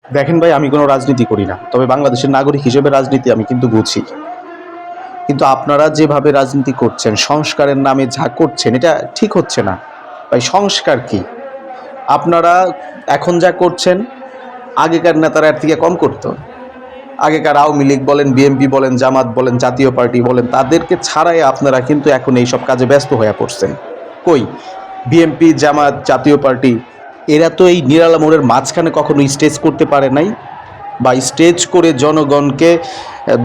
দেখেন ভাই, আমি কোনো রাজনীতি করি না, তবে বাংলাদেশের নাগরিক হিসেবে রাজনীতি আমি কিন্তু বুঝি। কিন্তু আপনারা যেভাবে রাজনীতি করছেন, সংস্কারের নামে যা করছেন, এটা ঠিক হচ্ছে না ভাই। সংস্কার কি? আপনারা এখন যা করছেন, আগেকার নেতারা এর থেকে কম করতো। আগেকার আওয়ামী লীগ বলেন, বিএনপি বলেন, জামাত বলেন, জাতীয় পার্টি বলেন, তাদেরকে ছাড়াই আপনারা কিন্তু এখন এইসব কাজে ব্যস্ত হয়ে পড়ছেন। কই বিএনপি, জামাত, জাতীয় পার্টি, এরা তো এই নিরালা মোড়ের মাঝখানে কখনো স্টেজ করতে পারে নাই, বা স্টেজ করে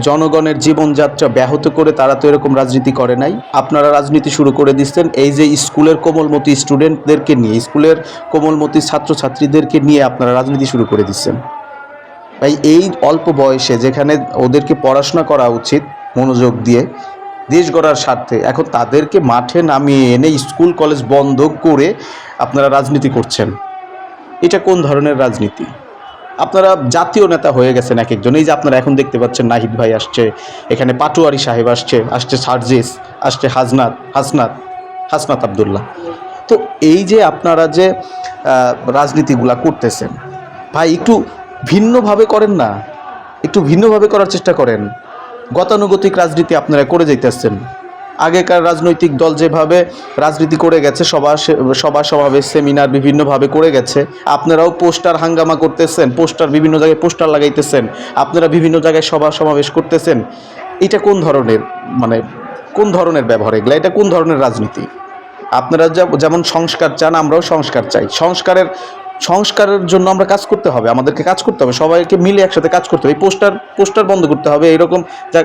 জনগণের জীবনযাত্রা ব্যাহত করে তারা তো এরকম রাজনীতি করে নাই। আপনারা রাজনীতি শুরু করে দিচ্ছেন এই যে স্কুলের কোমলমতি স্টুডেন্টদেরকে নিয়ে, স্কুলের কোমলমতি ছাত্রছাত্রীদেরকে নিয়ে আপনারা রাজনীতি শুরু করে দিচ্ছেন ভাই। এই অল্প বয়সে যেখানে ওদেরকে পড়াশোনা করা উচিত মনোযোগ দিয়ে দেশ গড়ার স্বার্থে, এখন তাদেরকে মাঠে নামিয়ে এনে স্কুল কলেজ বন্ধ করে আপনারা রাজনীতি করছেন। এটা কোন ধরনের রাজনীতি? আপনারা জাতীয় নেতা হয়ে গেছেন এক একজন। এই যে আপনারা এখন দেখতে পাচ্ছেন নাহিদ ভাই আসছে, এখানে পাটোয়ারি সাহেব আসছে সার্জিস, আসছে হাসনাত আবদুল্লাহ। তো এই যে আপনারা যে রাজনীতিগুলা করতেছেন ভাই, একটু ভিন্নভাবে করেন না, একটু ভিন্নভাবে করার চেষ্টা করেন। গতানুগতিক রাজনীতি আপনারা করে যাইতেছেন। আগেকার রাজনৈতিক দল যেভাবে রাজনীতি করে গেছে, সভা সমাবেশ সেমিনার বিভিন্নভাবে করে গেছে, আপনারাও পোস্টার হাঙ্গামা করতেছেন, বিভিন্ন জায়গায় পোস্টার লাগাইতেছেন, আপনারা বিভিন্ন জায়গায় সভা সমাবেশ করতেছেন। এটা কোন ধরনের, মানে কোন ধরনের ব্যবহার এগুলা? এটা কোন ধরনের রাজনীতি? আপনারা যেমন সংস্কার চান, আমরাও সংস্কার চাই। সংস্কারের জন্য আমরা কাজ করতে হবে, আমাদেরকে কাজ করতে হবে, সবাইকে মিলে একসাথে কাজ করতে হবে। এই পোস্টার বন্ধ করতে হবে, এরকম যা